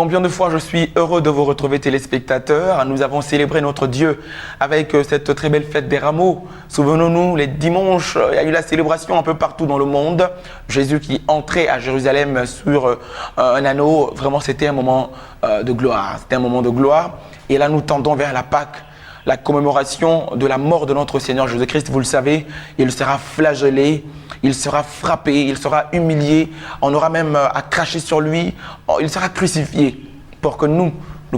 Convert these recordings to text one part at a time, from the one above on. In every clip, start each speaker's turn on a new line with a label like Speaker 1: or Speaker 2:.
Speaker 1: Combien de fois je suis heureux de vous retrouver téléspectateurs. Nous avons célébré notre Dieu avec cette très belle fête des rameaux. Souvenons-nous, les dimanches, il y a eu la célébration un peu partout dans le monde. Jésus qui entrait à Jérusalem sur un anneau. Vraiment, c'était un moment de gloire. C'était un moment de gloire. Et là, nous tendons vers la Pâque. La commémoration de la mort de notre Seigneur Jésus-Christ, vous le savez, il sera flagellé, il sera frappé, il sera humilié, on aura même à cracher sur lui, il sera crucifié pour que nous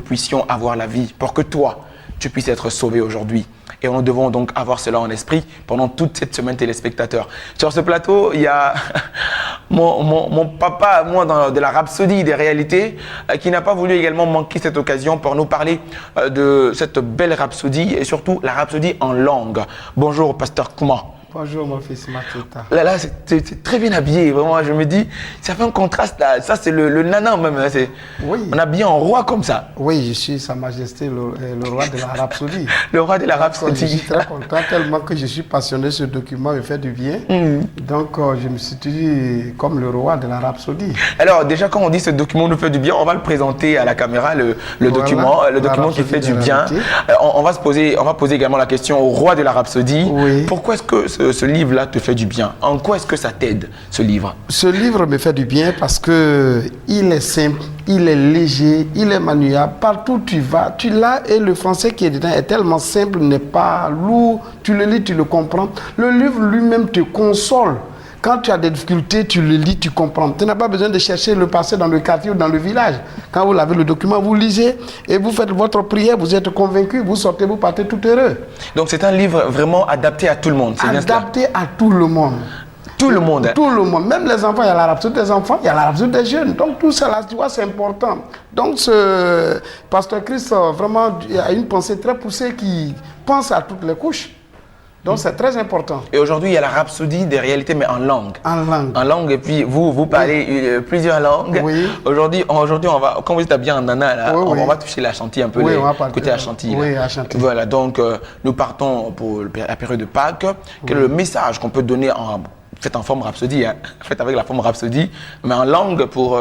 Speaker 1: puissions avoir la vie, pour que toi, tu puisses être sauvé aujourd'hui. Et nous devons donc avoir cela en esprit pendant toute cette semaine téléspectateurs. Sur ce plateau, il y a mon papa, moi, de la rhapsodie des réalités, qui n'a pas voulu également manquer cette occasion pour nous parler de cette belle rhapsodie et surtout la rhapsodie en langue. Bonjour, pasteur Kouma.
Speaker 2: Bonjour mon fils Mateta.
Speaker 1: Là, c'est très bien habillé, vraiment. Je me dis, ça fait un contraste là. Ça, c'est le nana même. Hein.
Speaker 2: Oui.
Speaker 1: On a bien un roi comme ça.
Speaker 2: Oui, je suis Sa Majesté le roi de la rhapsodie.
Speaker 1: Le roi de la rhapsodie.
Speaker 2: Je suis très content, tellement que je suis passionné. Ce document me fait du bien. Donc, je me suis dit comme le roi de la rhapsodie.
Speaker 1: Alors, déjà, quand on dit ce document nous fait du bien, on va le présenter à la caméra, le document qui fait du bien. On va poser également la question au roi de la rhapsodie.
Speaker 2: Oui.
Speaker 1: Pourquoi est-ce que ce livre-là te fait du bien? En quoi est-ce que ça t'aide, ce livre?
Speaker 2: Ce livre me fait du bien parce que il est simple, il est léger, il est maniable. Partout où tu vas, tu l'as, et le français qui est dedans est tellement simple, n'est pas lourd. Tu le lis, tu le comprends. Le livre lui-même te console. Quand tu as des difficultés, tu le lis, tu comprends. Tu n'as pas besoin de chercher le passé dans le quartier ou dans le village. Quand vous avez le document, vous lisez et vous faites votre prière, vous êtes convaincu, vous sortez, vous partez tout heureux.
Speaker 1: Donc c'est un livre vraiment adapté à tout le monde, c'est bien cela?
Speaker 2: Adapté à tout le monde.
Speaker 1: Tout le monde.
Speaker 2: Tout le monde. Même les enfants, il y a la rhapsodie des enfants, il y a la rhapsodie des jeunes. Donc tout ça, là, tu vois, c'est important. Donc ce pasteur Christ, vraiment, il a une pensée très poussée qui pense à toutes les couches. Donc c'est très important.
Speaker 1: Et aujourd'hui, il y a la rhapsodie des réalités, mais en langue.
Speaker 2: En langue.
Speaker 1: En langue, et puis vous parlez plusieurs langues.
Speaker 2: Oui.
Speaker 1: Aujourd'hui, on va, quand vous êtes habillé en nana, là,
Speaker 2: oui,
Speaker 1: on va toucher la chantilly un peu, côté la chantilly.
Speaker 2: Oui, la chantilly.
Speaker 1: Voilà, donc nous partons pour la période de Pâques. Quel est le message qu'on peut donner fait en forme rhapsodie, hein, fait avec la forme rhapsodie, mais en langue pour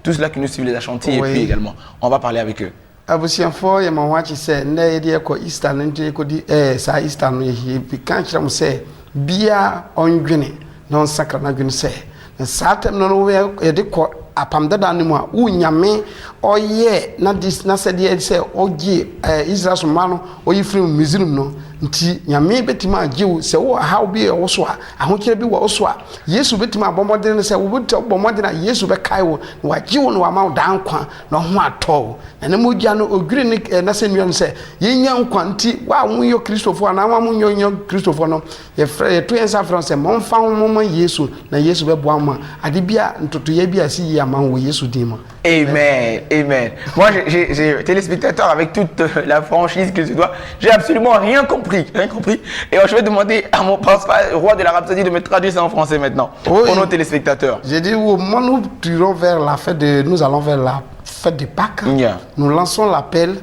Speaker 1: tous ceux qui nous suivent les Ashanti, et puis également, on va parler avec eux.
Speaker 2: Abusiafo ya mawachi se na yedi ko Easter nje ko di sa Easter no yi bi kan kira mu se bia ondwene non sakra na dwene se na satem no we yedi ko apam dada ni mu a unyame oye na dis na se de se ogie Israel so ma no oyi free Misrim no nti nyame betima agiwu se wo how bi wo so a ahokire bi wo so a Yesu betima abomodene se wo betima abomodene Yesu be kai wo wa giwu no wa ma dan kwa no ho atọ na mo gya no ogwire ne na se nua no se yenya nkwa nti wa nwunyo Kristofo na wa nwunyo Kristofo no ye to yensa France mo mfa ho Yesu na Yesu be boa ma ade bia ntoto ye bia si ya ma wo Yesu di ma.
Speaker 1: Amen, amen. Moi, j'ai téléspectateurs avec toute la franchise que je dois. J'ai absolument rien compris, Et je vais demander à mon roi de la rhapsodie de me traduire ça en français maintenant pour nos téléspectateurs.
Speaker 2: J'ai dit, au moment où nous allons vers la fête de Pâques. Nous lançons l'appel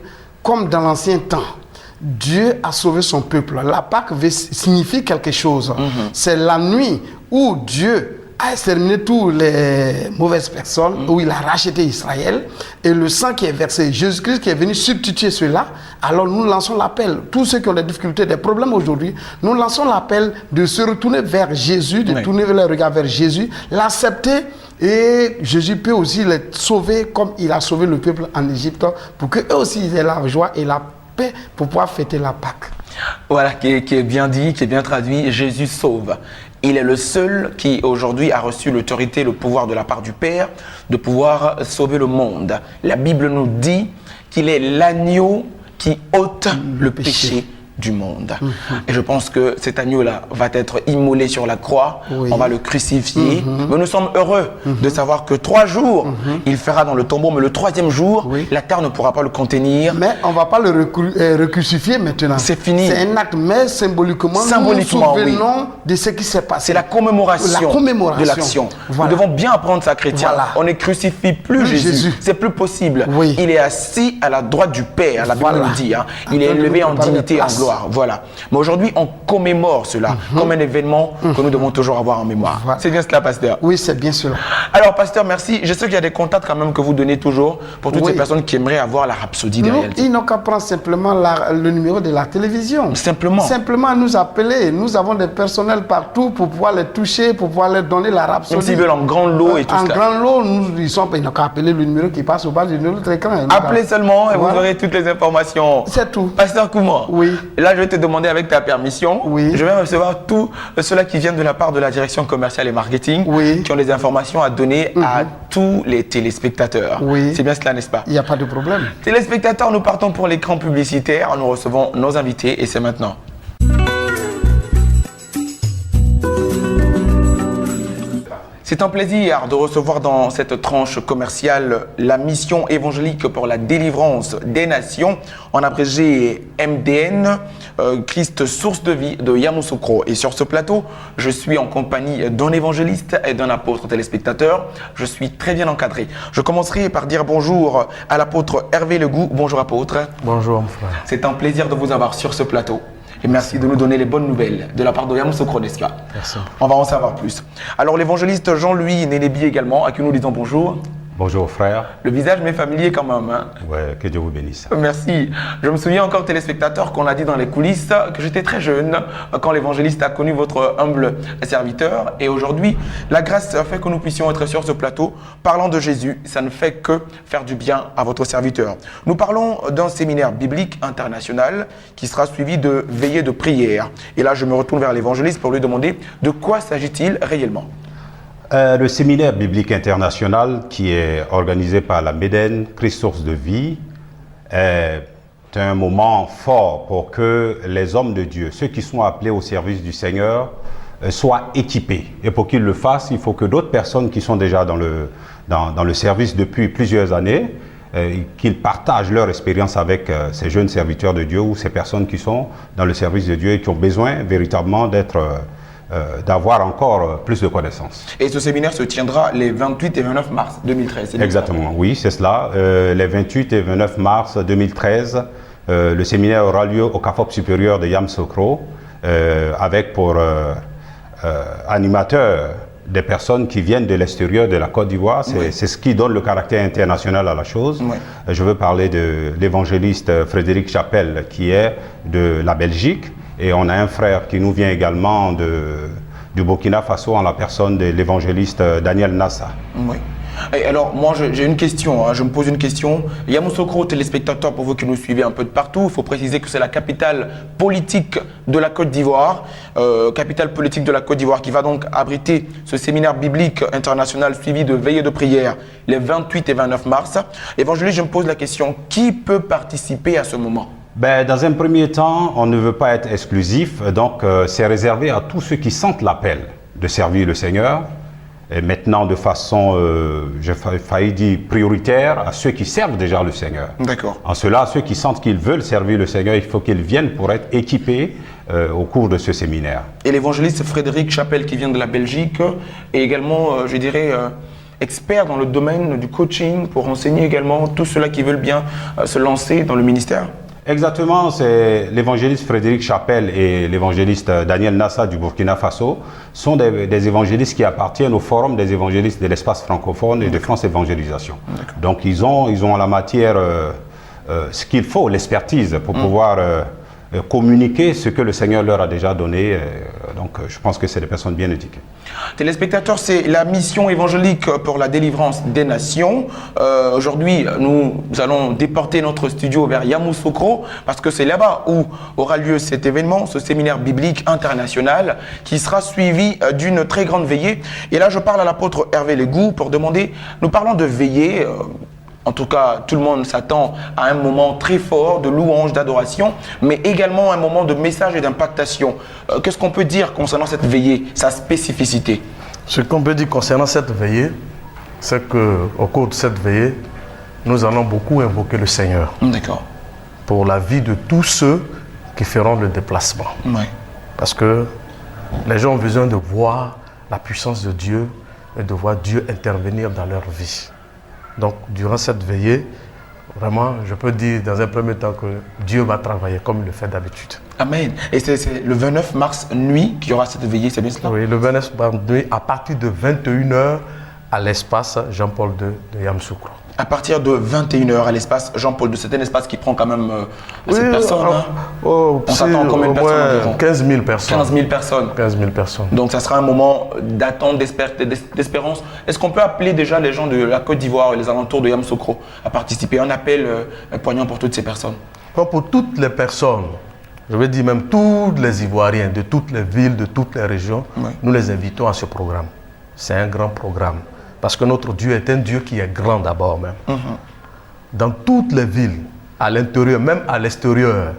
Speaker 2: comme dans l'ancien temps. Dieu a sauvé son peuple. La Pâque signifie quelque chose. C'est la nuit où Dieu a exterminé toutes les mauvaises personnes, où il a racheté Israël, et le sang qui est versé, Jésus-Christ qui est venu substituer cela. Alors nous lançons l'appel, tous ceux qui ont des difficultés, des problèmes aujourd'hui, nous lançons l'appel de se retourner vers Jésus, de tourner le regard vers Jésus, l'accepter, et Jésus peut aussi les sauver comme il a sauvé le peuple en Égypte, pour qu'eux aussi ils aient la joie et la paix pour pouvoir fêter la Pâque.
Speaker 1: Voilà, qui est bien dit, qui est bien traduit, Jésus sauve. Il est le seul qui aujourd'hui a reçu l'autorité, le pouvoir de la part du Père de pouvoir sauver le monde. La Bible nous dit qu'il est l'agneau qui ôte le péché du monde. Et je pense que cet agneau-là va être immolé sur la croix, on va le crucifier. Mais nous sommes heureux de savoir que 3 jours, il fera dans le tombeau, mais le 3e jour, la terre ne pourra pas le contenir.
Speaker 2: Mais on ne va pas le recrucifier maintenant.
Speaker 1: C'est fini.
Speaker 2: C'est un acte, mais symboliquement, nous nous souvenons de ce qui s'est passé.
Speaker 1: C'est la commémoration de l'action. Nous devons bien apprendre ça, chrétien. On ne crucifie plus Jésus. C'est plus possible. Il est assis à la droite du Père, la Bible nous dit. Il est élevé en dignité et en gloire. mémoire, voilà. Mais aujourd'hui, on commémore cela comme un événement que nous devons toujours avoir en mémoire.
Speaker 2: Voilà.
Speaker 1: C'est bien cela, pasteur?
Speaker 2: Oui, c'est bien cela.
Speaker 1: Alors, pasteur, merci. Je sais qu'il y a des contacts quand même que vous donnez toujours pour toutes
Speaker 2: Oui.
Speaker 1: ces personnes qui aimeraient avoir la rhapsodie des réalités.
Speaker 2: Ils n'ont qu'à prendre simplement le numéro de la télévision.
Speaker 1: Simplement.
Speaker 2: Simplement nous appeler. Nous avons des personnels partout pour pouvoir les toucher, pour pouvoir leur donner la
Speaker 1: Même
Speaker 2: rhapsodie.
Speaker 1: s'ils veulent en grand lot et tout
Speaker 2: En
Speaker 1: ça.
Speaker 2: grand lot, ils n'ont qu'à appeler le numéro qui passe au bas de notre écran.
Speaker 1: Appelez seulement et
Speaker 2: Voilà.
Speaker 1: vous aurez toutes les informations.
Speaker 2: C'est tout.
Speaker 1: Pasteur Kouma,
Speaker 2: Oui.
Speaker 1: là je vais te demander avec ta permission,
Speaker 2: Oui.
Speaker 1: je vais recevoir tout cela qui vient de la part de la direction commerciale et marketing,
Speaker 2: Oui.
Speaker 1: qui ont des informations à donner à tous les téléspectateurs.
Speaker 2: Oui.
Speaker 1: C'est bien cela, n'est-ce pas?
Speaker 2: Il n'y a pas de problème.
Speaker 1: Téléspectateurs, nous partons pour l'écran publicitaire, nous recevons nos invités et c'est maintenant. C'est un plaisir de recevoir dans cette tranche commerciale la mission évangélique pour la délivrance des nations, en abrégé MDN, Christ source de vie de Yamoussoukro. Et sur ce plateau, je suis en compagnie d'un évangéliste et d'un apôtre téléspectateur. Je suis très bien encadré. Je commencerai par dire bonjour à l'apôtre Hervé Legout. Bonjour apôtre.
Speaker 3: Bonjour mon frère.
Speaker 1: C'est un plaisir de vous avoir sur ce plateau. Et merci de nous donner les bonnes nouvelles de la part de Yamoussoukro, n'est-ce pas?
Speaker 3: Merci.
Speaker 1: On va en savoir plus. Alors l'évangéliste Jean-Louis Nénébi également, à qui nous disons bonjour.
Speaker 3: Bonjour frère.
Speaker 1: Le visage m'est familier quand même. Hein.
Speaker 3: Ouais, que Dieu vous bénisse.
Speaker 1: Merci. Je me souviens encore, téléspectateurs, qu'on a dit dans les coulisses que j'étais très jeune quand l'évangéliste a connu votre humble serviteur. Et aujourd'hui, la grâce fait que nous puissions être sur ce plateau parlant de Jésus. Ça ne fait que faire du bien à votre serviteur. Nous parlons d'un séminaire biblique international qui sera suivi de veillées de prière. Et là, je me retourne vers l'évangéliste pour lui demander de quoi s'agit-il réellement.
Speaker 3: Le séminaire biblique international qui est organisé par la MEDEN, Christ source de vie, est un moment fort pour que les hommes de Dieu, ceux qui sont appelés au service du Seigneur, soient équipés. Et pour qu'ils le fassent, il faut que d'autres personnes qui sont déjà dans le service depuis plusieurs années, qu'ils partagent leur expérience avec ces jeunes serviteurs de Dieu ou ces personnes qui sont dans le service de Dieu et qui ont besoin véritablement d'avoir encore plus de connaissances.
Speaker 1: Et ce séminaire se tiendra les 28 et 29 mars 2013. c'est bien ça?
Speaker 3: Exactement, oui, c'est cela. Les 28 et 29 mars 2013, le séminaire aura lieu au CAFOP supérieur de Yamoussoukro, avec pour animateurs des personnes qui viennent de l'extérieur de la Côte d'Ivoire. C'est ce qui donne le caractère international à la chose.
Speaker 1: Oui.
Speaker 3: Je veux parler de l'évangéliste Frédéric Chapelle, qui est de la Belgique. Et on a un frère qui nous vient également du Burkina Faso en la personne de l'évangéliste Daniel Nassa.
Speaker 1: Oui. Et alors, moi, j'ai une question. Hein, je me pose une question. Yamoussoukro, téléspectateurs, pour vous qui nous suivez un peu de partout, il faut préciser que c'est la capitale politique de la Côte d'Ivoire. Capitale politique de la Côte d'Ivoire qui va donc abriter ce séminaire biblique international suivi de veillées de prière les 28 et 29 mars. Évangéliste, je me pose la question. Qui peut participer à ce moment?
Speaker 3: Ben, dans un premier temps, on ne veut pas être exclusif, donc c'est réservé à tous ceux qui sentent l'appel de servir le Seigneur. Et maintenant, de façon, j'ai failli dire prioritaire, à ceux qui servent déjà le Seigneur.
Speaker 1: D'accord.
Speaker 3: En cela, ceux qui sentent qu'ils veulent servir le Seigneur, il faut qu'ils viennent pour être équipés au cours de ce séminaire.
Speaker 1: Et l'évangéliste Frédéric Chapelle qui vient de la Belgique est également, je dirais, expert dans le domaine du coaching pour enseigner également tous ceux-là qui veulent bien se lancer dans le ministère.
Speaker 3: Exactement, c'est l'évangéliste Frédéric Chapelle et l'évangéliste Daniel Nassa du Burkina Faso sont des évangélistes qui appartiennent au forum des évangélistes de l'espace francophone et de France Évangélisation. Donc ils ont en la matière ce qu'il faut, l'expertise pour pouvoir communiquer ce que le Seigneur leur a déjà donné. Donc je pense que c'est des personnes bien éduquées.
Speaker 1: Téléspectateurs, c'est la mission évangélique pour la délivrance des nations. Aujourd'hui, nous allons déporter notre studio vers Yamoussoukro parce que c'est là-bas où aura lieu cet événement, ce séminaire biblique international qui sera suivi d'une très grande veillée. Et là, je parle à l'apôtre Hervé Legout pour demander, nous parlons de veillée. En tout cas, tout le monde s'attend à un moment très fort de louange, d'adoration, mais également un moment de message et d'impactation. Qu'est-ce qu'on peut dire concernant cette veillée, sa spécificité?
Speaker 4: Ce qu'on peut dire concernant cette veillée, c'est qu'au cours de cette veillée, nous allons beaucoup invoquer le Seigneur.
Speaker 1: D'accord.
Speaker 4: Pour la vie de tous ceux qui feront le déplacement.
Speaker 1: Oui.
Speaker 4: Parce que les gens ont besoin de voir la puissance de Dieu et de voir Dieu intervenir dans leur vie. Donc, durant cette veillée, vraiment, je peux dire dans un premier temps que Dieu va travailler comme il le fait d'habitude.
Speaker 1: Amen. Et c'est le 29 mars nuit qu'il y aura cette veillée, c'est bien cela?
Speaker 4: Oui, le 29 mars nuit, à partir de 21h à l'espace Jean-Paul II de Yamoussoukro.
Speaker 1: À partir de 21h à l'espace Jean-Paul II, c'est un espace qui prend quand même assez de personnes. Hein?
Speaker 4: On
Speaker 1: s'attend à combien de personnes environ?
Speaker 4: 15 000 personnes.
Speaker 1: 15 000 personnes.
Speaker 4: 15 000 personnes.
Speaker 1: Donc ça sera un moment d'attente, d'espérance. Est-ce qu'on peut appeler déjà les gens de la Côte d'Ivoire et les alentours de Yamoussoukro à participer? Un appel poignant pour toutes ces personnes.
Speaker 4: Pour toutes les personnes, je veux dire même tous les Ivoiriens de toutes les villes, de toutes les régions,
Speaker 1: Oui.
Speaker 4: nous les invitons à ce programme. C'est un grand programme. Parce que notre Dieu est un Dieu qui est grand d'abord même. Dans toutes les villes, à l'intérieur, même à l'extérieur,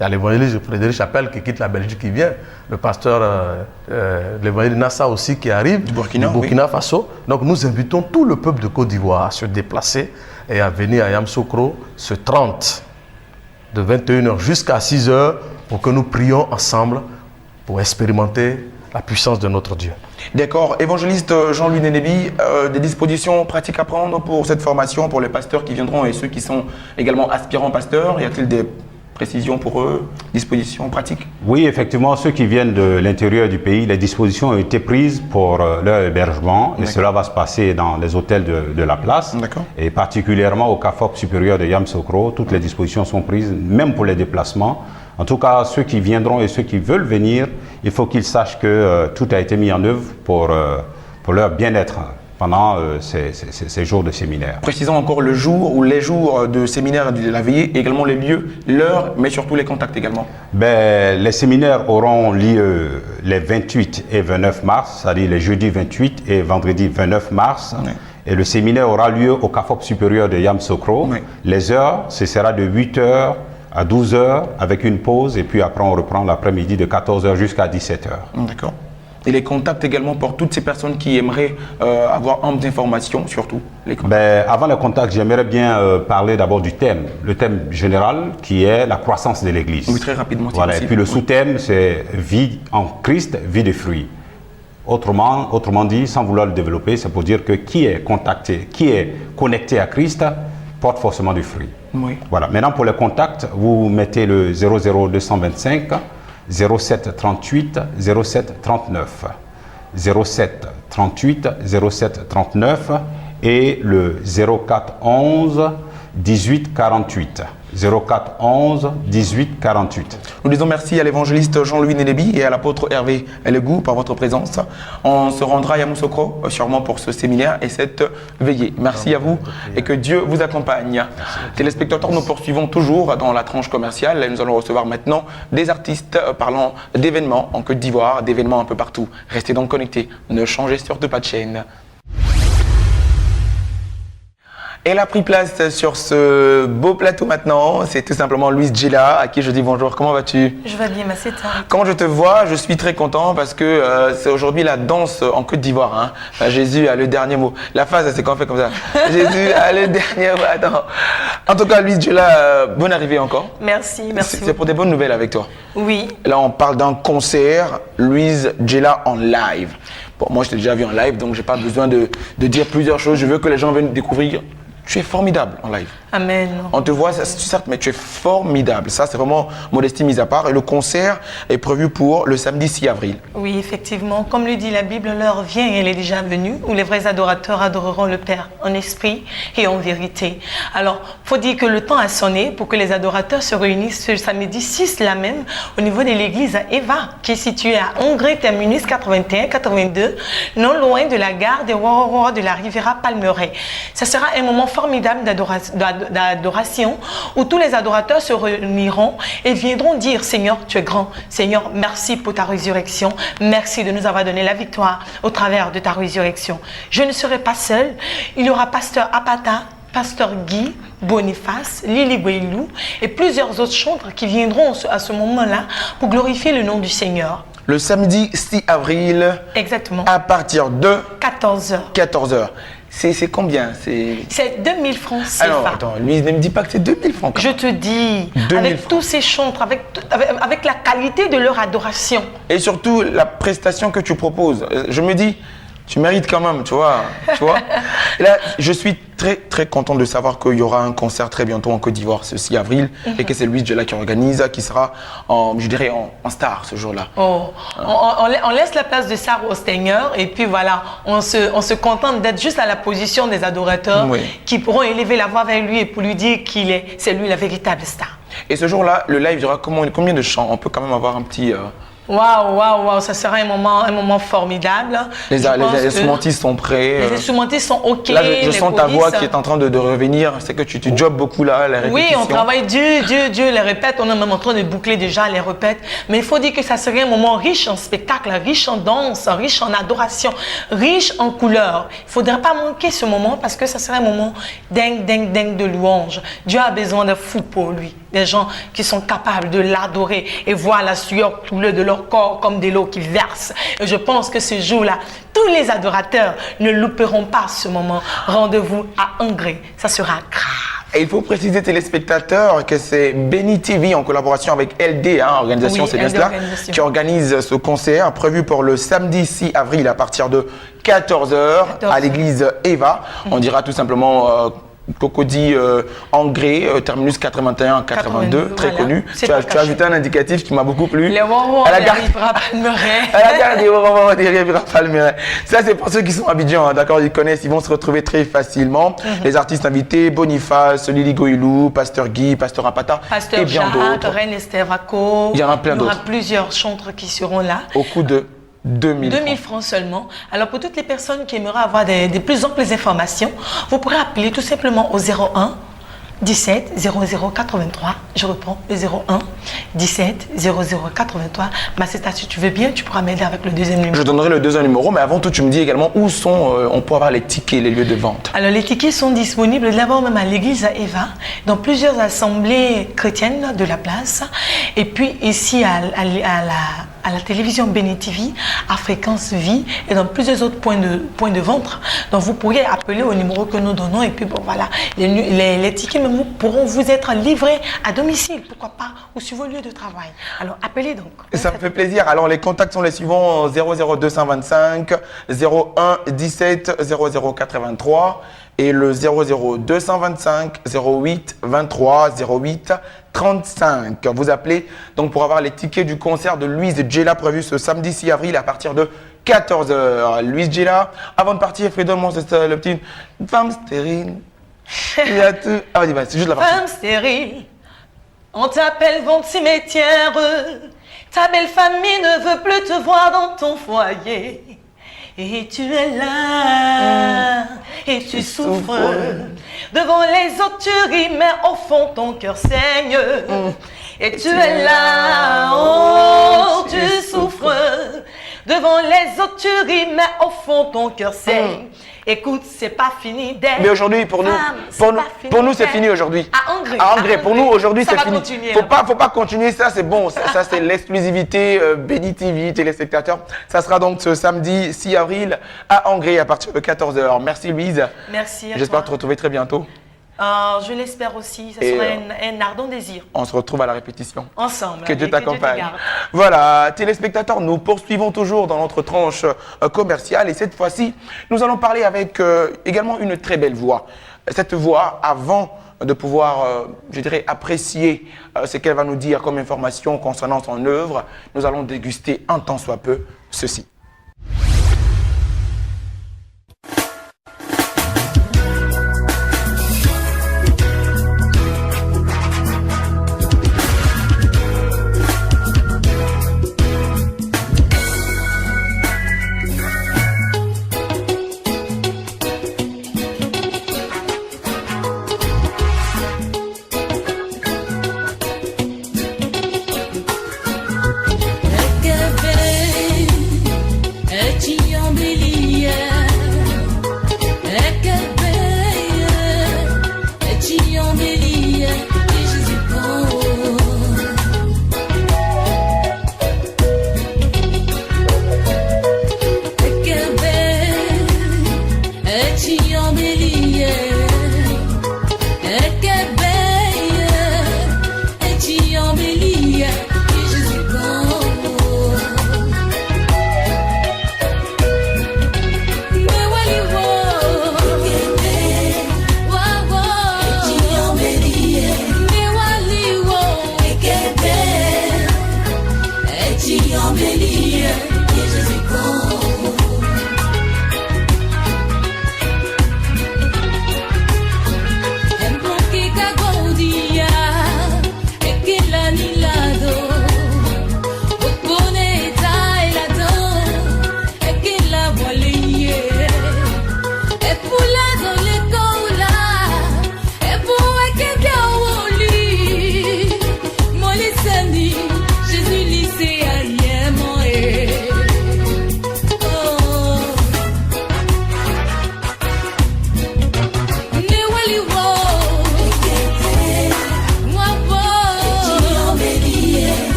Speaker 4: il y a l'évangéliste Frédéric Chapelle qui quitte la Belgique qui vient, le pasteur, l'évangéliste Nassa aussi qui arrive
Speaker 1: Du Burkina
Speaker 4: Faso. Donc nous invitons tout le peuple de Côte d'Ivoire à se déplacer et à venir à Yamoussoukro ce 30, de 21h jusqu'à 6h, pour que nous prions ensemble pour expérimenter la puissance de notre Dieu.
Speaker 1: D'accord. Évangéliste Jean-Louis Nénébi, des dispositions pratiques à prendre pour cette formation, pour les pasteurs qui viendront et ceux qui sont également aspirants pasteurs? Y a-t-il des précisions pour eux? Dispositions pratiques?
Speaker 3: Oui, effectivement, ceux qui viennent de l'intérieur du pays, les dispositions ont été prises pour leur hébergement et cela va se passer dans les hôtels de la place.
Speaker 1: D'accord.
Speaker 3: Et particulièrement au CAFOP supérieur de Yamoussoukro, toutes les dispositions sont prises, même pour les déplacements. En tout cas, ceux qui viendront et ceux qui veulent venir, il faut qu'ils sachent que tout a été mis en œuvre pour leur bien-être pendant ces jours de séminaire.
Speaker 1: Précisons encore le jour ou les jours de séminaire de la veillée, également les lieux, l'heure, mais surtout les contacts également.
Speaker 3: Les séminaires auront lieu les 28 et 29 mars, c'est-à-dire les jeudis 28 et vendredi 29 mars.
Speaker 1: Oui.
Speaker 3: Et le séminaire aura lieu au CAFOP supérieur de Yamoussoukro.
Speaker 1: Oui.
Speaker 3: Les heures, ce sera de 8h à 12h avec une pause et puis après on reprend l'après-midi de 14h jusqu'à 17h.
Speaker 1: D'accord. Et les contacts également pour toutes ces personnes qui aimeraient avoir ample d'informations, surtout les contacts.
Speaker 3: Avant le contact, j'aimerais bien parler d'abord du thème, le thème général qui est la croissance de l'Église.
Speaker 1: Oui, très rapidement. Si
Speaker 3: Voilà. Et
Speaker 1: possible.
Speaker 3: puis le sous-thème, c'est vie en Christ, vie de fruits. Autrement dit, sans vouloir le développer, c'est pour dire que qui est contacté, qui est connecté à Christ, porte forcément du fruit.
Speaker 1: Oui.
Speaker 3: Voilà. Maintenant, pour les contacts, vous mettez le 00225 07 38 07 39. 07 38 07 39 et le 04 11 18 48. 04 11 18 48.
Speaker 1: Nous disons merci à l'évangéliste Jean-Louis Nénébi et à l'apôtre Hervé Legou pour votre présence. On se rendra à Yamoussoukro sûrement pour ce séminaire et cette veillée. Merci à vous et que Dieu vous accompagne. Téléspectateurs, nous poursuivons toujours dans la tranche commerciale et nous allons recevoir maintenant des artistes parlant d'événements en Côte d'Ivoire, d'événements un peu partout. Restez donc connectés, ne changez surtout pas de chaîne. Elle a pris place sur ce beau plateau maintenant. C'est tout simplement Louise Djila à qui je dis bonjour. Comment vas-tu?
Speaker 5: Je vais bien, merci.
Speaker 1: Quand je te vois, je suis très content parce que c'est aujourd'hui la danse en Côte d'Ivoire. Hein. Enfin, Jésus a le dernier mot. La phase, c'est quand on fait comme ça. Jésus a le dernier mot. Attends. En tout cas, Louise Djila, bonne arrivée encore.
Speaker 5: Merci, merci.
Speaker 1: C'est pour des bonnes nouvelles avec toi.
Speaker 5: Oui.
Speaker 1: Là, on parle d'un concert Louise Djila en live. Bon, moi, je t'ai déjà vu en live, donc j'ai pas besoin de dire plusieurs choses. Je veux que les gens viennent découvrir. Tu es formidable en live.
Speaker 5: Amen.
Speaker 1: On te voit, certes, mais tu es formidable. Ça, c'est vraiment modestie mise à part. Et le concert est prévu pour le samedi 6 avril.
Speaker 5: Oui, effectivement. Comme le dit la Bible, l'heure vient et elle est déjà venue où les vrais adorateurs adoreront le Père en esprit et en vérité. Alors, il faut dire que le temps a sonné pour que les adorateurs se réunissent ce samedi 6 là même au niveau de l'église à Eva, qui est située à Hongrie, terminus 81-82, non loin de la gare des Wawawa de la Riviera Palmeraie. Ça sera un moment formidable d'adoration où tous les adorateurs se réuniront et viendront dire: Seigneur, tu es grand. Seigneur, merci pour ta résurrection. Merci de nous avoir donné la victoire au travers de ta résurrection. Je ne serai pas seul. Il y aura pasteur Apata, pasteur Guy, Boniface, Lily Boilou et plusieurs autres chantres qui viendront à ce moment-là pour glorifier le nom du Seigneur.
Speaker 1: Le samedi 6 avril,
Speaker 5: Exactement.
Speaker 1: à partir de
Speaker 5: 14h.
Speaker 1: 14h. C'est combien?
Speaker 5: C'est 2000 francs CFA.
Speaker 1: Alors, attends, Louise, ne me dis pas que c'est 2000 francs.
Speaker 5: Je te dis,
Speaker 1: 2000
Speaker 5: avec
Speaker 1: francs.
Speaker 5: tous ces chantres, avec la qualité de leur adoration.
Speaker 1: Et surtout, la prestation que tu proposes. Je me dis, tu mérites quand même, tu vois. Et là, je suis très content de savoir qu'il y aura un concert très bientôt en Côte d'Ivoire, ce 6 avril, et que c'est Louis Djella qui organise, qui sera, en star ce jour-là.
Speaker 5: Oh, on laisse la place de Sarah au Seigneur et puis voilà, on se contente d'être juste à la position des adorateurs qui pourront élever la voix vers lui et pour lui dire c'est lui la véritable star.
Speaker 1: Et ce jour-là, le live, il y aura combien de chants? On peut quand même avoir un petit...
Speaker 5: Waouh, ça sera un moment formidable.
Speaker 1: Les instrumentistes sont prêts.
Speaker 5: Les instrumentistes sont OK.
Speaker 1: Là, je sens ta voix qui est en train de revenir. C'est que tu jobs beaucoup là, les répétitions.
Speaker 5: Oui, on travaille dur, les répètes. On est même en train de boucler déjà les répètes. Mais il faut dire que ça serait un moment riche en spectacle, riche en danse, riche en adoration, riche en couleurs. Il ne faudrait pas manquer ce moment parce que ça serait un moment dingue de louange. Dieu a besoin de fous pour lui. Des gens qui sont capables de l'adorer et voir la sueur couler de leur corps comme de l'eau qui verse. Et je pense que ce jour-là, tous les adorateurs ne louperont pas ce moment. Rendez-vous à Angré. Ça sera grave.
Speaker 1: Et il faut préciser, téléspectateurs, que c'est Béni TV en collaboration avec LD, organisation, c'est bien cela, qui organise ce concert prévu pour le samedi 6 avril à partir de 14h à l'église Eva. On dira tout simplement... Cocody Angré, terminus 81-82, très connu. Tu as ajouté un indicatif qui m'a beaucoup plu.
Speaker 5: Les Wawon des Riviera Palmeraie.
Speaker 1: La gare des Wawon des Riviera Palmeraie. Ça, c'est pour ceux qui sont à Abidjan, d'accord, ils connaissent, ils vont se retrouver très facilement. Les artistes invités, Boniface, Lily Goïlou, Pasteur Guy, Pasteur Apata et bien d'autres.
Speaker 5: Reine Esther Vaco.
Speaker 1: Il y en a plein d'autres.
Speaker 5: Il y aura plusieurs chantres qui seront là.
Speaker 1: Au coût de 2000
Speaker 5: francs seulement. Alors pour toutes les personnes qui aimeraient avoir des plus amples informations, vous pourrez appeler tout simplement au 01 17 00 83. Je reprends le 01 17 00 83. Masseta, si tu veux bien, tu pourras m'aider avec le deuxième numéro.
Speaker 1: Je donnerai le deuxième numéro, mais avant tout, tu me dis également où sont, on peut avoir les tickets, les lieux de vente.
Speaker 5: Alors les tickets sont disponibles d'abord même à l'église à Eva, dans plusieurs assemblées chrétiennes de la place, et puis ici à la télévision Béni TV, à Fréquence Vie et dans plusieurs autres points de vente. Donc vous pourriez appeler au numéro que nous donnons et puis bon voilà, les tickets même pourront vous être livrés à domicile, pourquoi pas, ou sur vos lieux de travail. Alors appelez donc.
Speaker 1: Ça me fait plaisir. Alors les contacts sont les suivants: 00225 01 17 00 83 et le 00225 08 23 08 35. Vous appelez donc pour avoir les tickets du concert de Louis Djella prévu ce samedi 6 avril à partir de 14h. Louis Djella, avant de partir, donne-moi le petit femme stérile. Il y a tout. Ah, vas-y, c'est juste la partie.
Speaker 5: Femme stérile, on t'appelle vent de cimetière. Ta belle famille ne veut plus te voir dans ton foyer. Et tu es là, et tu souffres. Devant les autres, tu ris, mais au fond, ton cœur saigne. Et tu es là, oh, tu souffres. Devant les autres, tu ris, mais au fond, ton cœur saigne. Écoute, c'est pas fini d'être.
Speaker 1: Mais aujourd'hui, pour nous, c'est fini aujourd'hui.
Speaker 5: À
Speaker 1: Angré, pour nous, aujourd'hui, c'est fini. Faut
Speaker 5: là-bas.
Speaker 1: pas continuer, ça c'est bon. Ça c'est l'exclusivité Béni TV, téléspectateurs. Ça sera donc ce samedi 6 avril à Angré à partir de 14h. Merci Louise.
Speaker 5: Merci à
Speaker 1: J'espère
Speaker 5: toi.
Speaker 1: te retrouver très bientôt.
Speaker 5: Je l'espère aussi, ça sera un ardent désir.
Speaker 1: On se retrouve à la répétition.
Speaker 5: Ensemble.
Speaker 1: Que Dieu t'accompagne.
Speaker 5: garde.
Speaker 1: Voilà, téléspectateurs, nous poursuivons toujours dans notre tranche commerciale et cette fois-ci, nous allons parler avec également une très belle voix. Cette voix, avant de pouvoir, je dirais, apprécier ce qu'elle va nous dire comme information concernant son œuvre, nous allons déguster un tant soit peu ceci.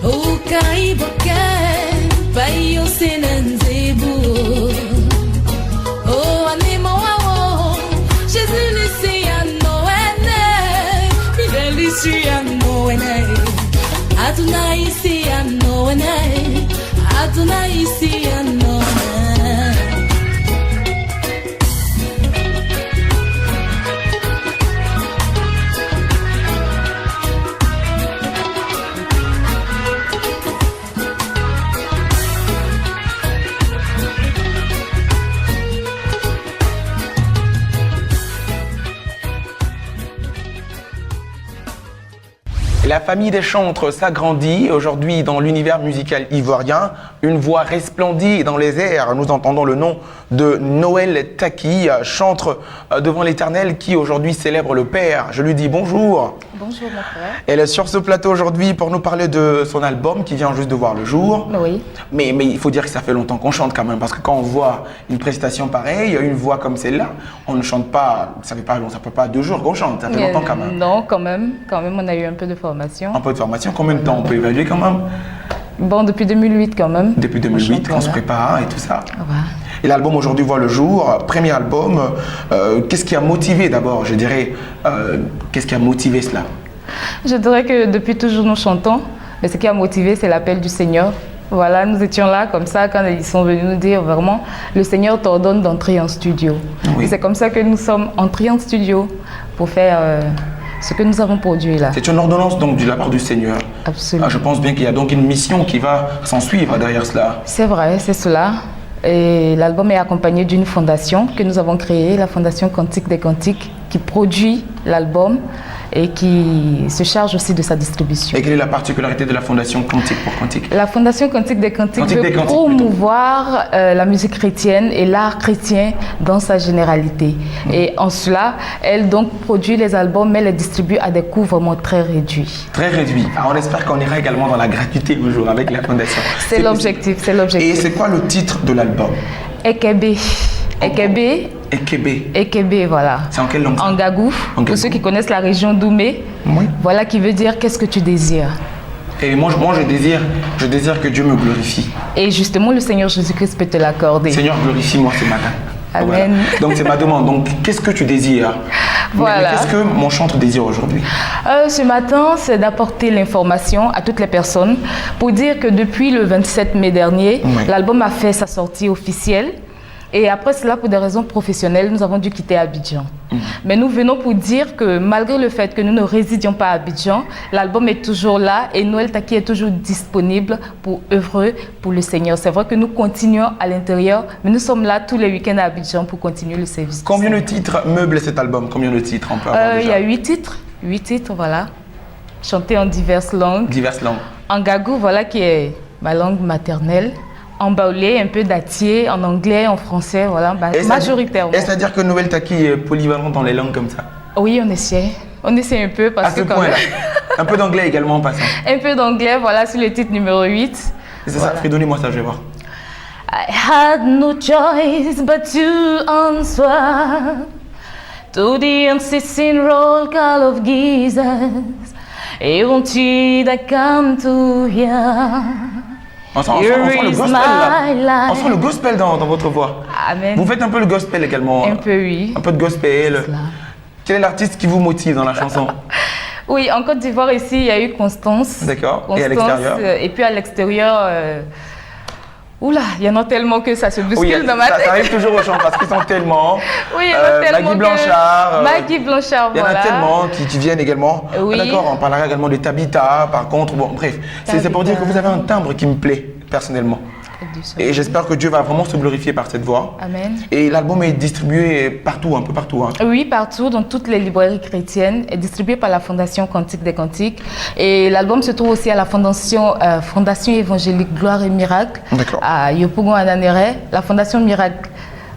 Speaker 6: ukaiboke bayo senenzebu oh animo wao Jésus lisiano ene lisiano ene Adonai siano ene Adonai siano ene.
Speaker 1: La famille des chantres s'agrandit aujourd'hui dans l'univers musical ivoirien. Une voix resplendit dans les airs. Nous entendons le nom de Noël Taki, chantre devant l'Éternel qui aujourd'hui célèbre le Père. Je lui dis bonjour.
Speaker 7: Bonjour mon frère.
Speaker 1: Elle est sur ce plateau aujourd'hui pour nous parler de son album qui vient juste de voir le jour.
Speaker 7: Oui.
Speaker 1: Mais il faut dire que ça fait longtemps qu'on chante quand même, parce que quand on voit une prestation pareille, une voix comme celle-là, on ne chante pas, ça fait pas 2 jours qu'on chante, ça fait longtemps quand même.
Speaker 7: Non, quand même, on a eu un peu de formation.
Speaker 1: Un peu de formation, combien de temps on peut évaluer quand même?
Speaker 7: Bon, depuis 2008 quand même.
Speaker 1: Depuis 2008, on se prépare et tout ça.
Speaker 7: Ouais.
Speaker 1: Et l'album aujourd'hui voit le jour, premier album. Qu'est-ce qui a motivé d'abord, je dirais, qu'est-ce qui a motivé cela?
Speaker 7: Je dirais que depuis toujours nous chantons, mais ce qui a motivé, c'est l'appel du Seigneur. Voilà, nous étions là comme ça quand ils sont venus nous dire vraiment, le Seigneur t'ordonne d'entrer en studio.
Speaker 1: Oui.
Speaker 7: Et c'est comme ça que nous sommes entrés en studio pour faire ce que nous avons produit là.
Speaker 1: C'est une ordonnance donc de la part du Seigneur.
Speaker 7: Absolument.
Speaker 1: Je pense bien qu'il y a donc une mission qui va s'en suivre derrière cela.
Speaker 7: C'est vrai, c'est cela. Et l'album est accompagné d'une fondation que nous avons créée, la Fondation Cantique des Cantiques, qui produit l'album et qui se charge aussi de sa distribution.
Speaker 1: Et quelle est la particularité de la Fondation Cantique pour Cantique?
Speaker 7: La Fondation Cantique des Cantiques veut promouvoir la musique chrétienne et l'art chrétien dans sa généralité. Et en cela, elle donc produit les albums, mais les distribue à des coûts vraiment très réduits.
Speaker 1: Très réduits. Alors, on espère qu'on ira également dans la gratuité un jour avec la Fondation.
Speaker 7: C'est l'objectif, c'est l'objectif.
Speaker 1: Et c'est quoi le titre de l'album?
Speaker 7: Ekebe. Ekebe.
Speaker 1: Ekebe.
Speaker 7: Ekebe, voilà.
Speaker 1: C'est en quelle langue?
Speaker 7: En Gagou. Pour ceux qui connaissent la région d'Oumé.
Speaker 1: Oui.
Speaker 7: Voilà qui veut dire qu'est-ce que tu désires.
Speaker 1: Et moi je désire que Dieu me glorifie.
Speaker 7: Et justement, le Seigneur Jésus-Christ peut te l'accorder.
Speaker 1: Seigneur, glorifie-moi ce matin.
Speaker 7: Amen.
Speaker 1: Voilà. Donc c'est ma demande. Donc qu'est-ce que tu désires?
Speaker 7: Voilà.
Speaker 1: Mais qu'est-ce que mon chantre désire aujourd'hui?
Speaker 7: Ce matin, c'est d'apporter l'information à toutes les personnes pour dire que depuis le 27 mai dernier, l'album a fait sa sortie officielle. Et après cela, pour des raisons professionnelles, nous avons dû quitter Abidjan. Mais nous venons pour dire que malgré le fait que nous ne résidions pas à Abidjan, l'album est toujours là et Noël Taki est toujours disponible pour œuvrer pour le Seigneur. C'est vrai que nous continuons à l'intérieur, mais nous sommes là tous les week-ends à Abidjan pour continuer le service.
Speaker 1: Combien de titres meublent cet album? Combien de titres on peut avoir déjà?
Speaker 7: Il y a 8 titres. 8 titres, voilà. Chantés en diverses langues.
Speaker 1: Diverses langues.
Speaker 7: En Gagou, voilà, qui est ma langue maternelle. En baoulé, un peu d'atier, en anglais, en français, voilà, majoritairement.
Speaker 1: Est-ce à dire que Noël Taki est polyvalent dans les langues comme ça?
Speaker 7: Oui, on essaie. On essaie un peu parce
Speaker 1: à ce
Speaker 7: que
Speaker 1: point-là. Un peu d'anglais également en passant.
Speaker 7: Un peu d'anglais, voilà, sur le titre numéro 8.
Speaker 1: C'est ça, donnez-moi ça, je vais voir.
Speaker 7: I had no choice but to answer to the unceasing roll call of Jesus. Even I come to hear.
Speaker 1: On sent le gospel là. On sent le gospel dans votre voix.
Speaker 7: Amen.
Speaker 1: Vous faites un peu le gospel également.
Speaker 7: Un peu, oui.
Speaker 1: Un peu de gospel. Quel est l'artiste qui vous motive dans la chanson?
Speaker 7: Oui, en Côte d'Ivoire ici, il y a eu Constance.
Speaker 1: D'accord. Et à l'extérieur?
Speaker 7: Et puis à l'extérieur, oula, il y en a tellement que ça se bouscule dans ma tête.
Speaker 1: Ça arrive toujours aux gens parce qu'ils sont tellement.
Speaker 7: Oui, il y en a tellement.
Speaker 1: Maggie Blanchard.
Speaker 7: Maggie Blanchard,
Speaker 1: il y en
Speaker 7: voilà.
Speaker 1: a tellement qui viennent également.
Speaker 7: Oui.
Speaker 1: D'accord, on parlera également de Tabitha, par contre. Bon, bref, c'est pour dire que vous avez un timbre qui me plaît personnellement. Et j'espère que Dieu va vraiment se glorifier par cette voix.
Speaker 7: Amen.
Speaker 1: Et l'album est distribué partout, un peu partout. Hein.
Speaker 7: Oui, partout, dans toutes les librairies chrétiennes, est distribué par la Fondation Cantique des Cantiques. Et l'album se trouve aussi à la Fondation évangélique Gloire et Miracle à Yopougon Ananéré. La Fondation Miracle,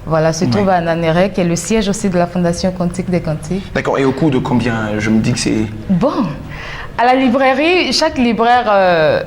Speaker 7: voilà, se trouve à Ananéré, qui est le siège aussi de la Fondation Cantique des Cantiques.
Speaker 1: D'accord. Et au coût de combien? Je me dis que c'est...
Speaker 7: Bon. À la librairie, chaque libraire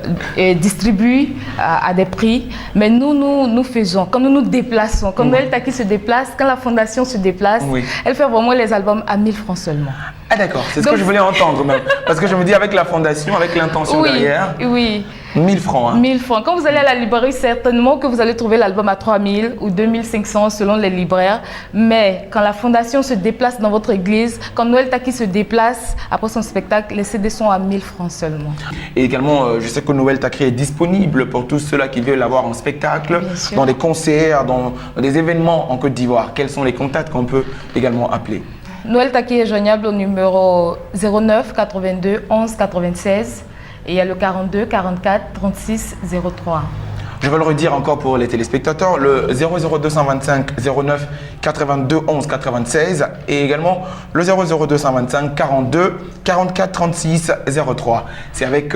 Speaker 7: distribue à des prix, mais nous faisons, quand nous nous déplaçons, quand Noël Taki se déplace, quand la fondation se déplace, elle fait vraiment les albums à 1000 francs seulement.
Speaker 1: Ah d'accord, c'est ce que je voulais entendre même. Parce que je me dis avec la fondation, avec l'intention derrière,
Speaker 7: oui.
Speaker 1: 1000 francs. Hein.
Speaker 7: 1000 francs. Quand vous allez à la librairie, certainement que vous allez trouver l'album à 3000 ou 2500 selon les libraires. Mais quand la fondation se déplace dans votre église, quand Noël Taki se déplace après son spectacle, les CD sont à 1000 francs seulement.
Speaker 1: Et également, je sais que Noël Taki est disponible pour tous ceux-là qui veulent l'avoir en spectacle, dans des concerts, dans des événements en Côte d'Ivoire. Quels sont les contacts qu'on peut également appeler?
Speaker 7: Noël Taki est joignable au numéro 09 82 11 96 et il y a le 42 44 36 03.
Speaker 1: Je vais le redire encore pour les téléspectateurs, le 00225 09 82 11 96 et également le 00225 42 44 36 03. C'est avec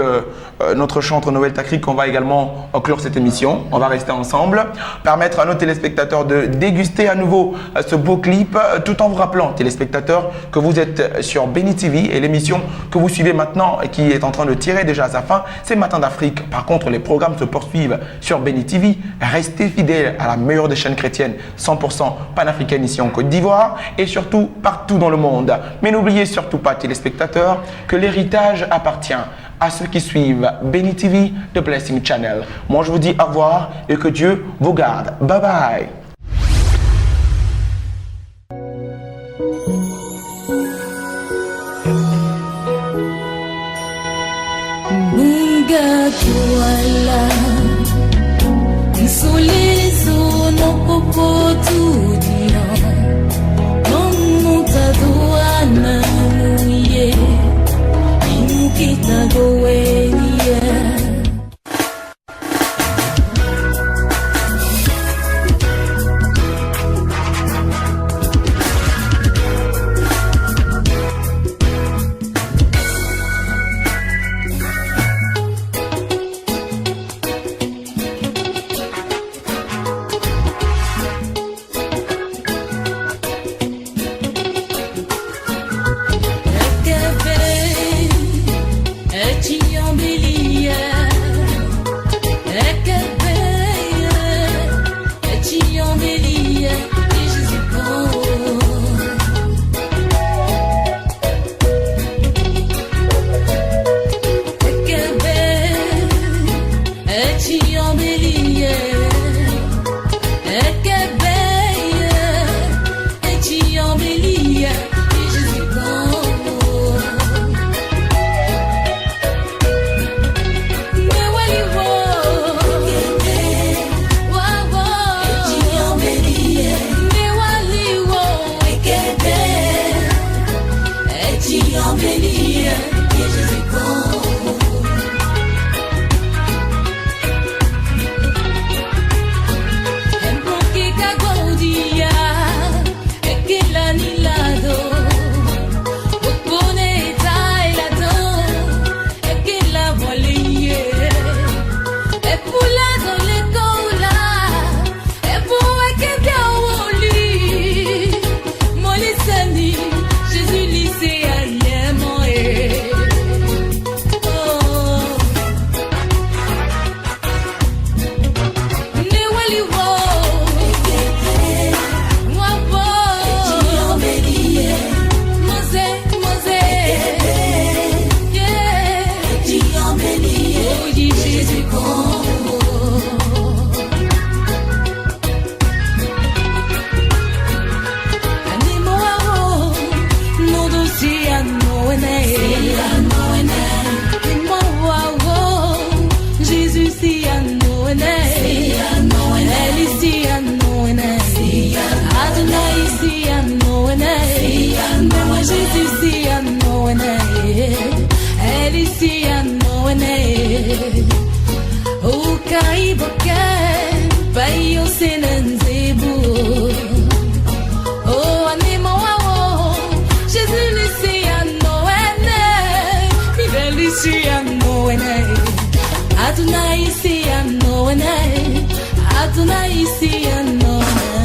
Speaker 1: notre chantre Noël Taki qu'on va également clore cette émission. On va rester ensemble, permettre à nos téléspectateurs de déguster à nouveau ce beau clip, tout en vous rappelant, téléspectateurs, que vous êtes sur Béni TV et l'émission que vous suivez maintenant et qui est en train de tirer déjà à sa fin, c'est Matin d'Afrique. Par contre, les programmes se poursuivent sur Béni TV. Restez fidèles à la meilleure des chaînes chrétiennes, 100% panafricaine ici en Côte d'Ivoire et surtout partout dans le monde. Mais n'oubliez surtout pas, téléspectateurs, que l'héritage appartient à ceux qui suivent Béni TV, The Blessing Channel. Moi, je vous dis au revoir et que Dieu vous garde. Bye bye.
Speaker 6: Solizo no popo tudia Nomu taduana muye Inukita goenia Adonai, see, I know,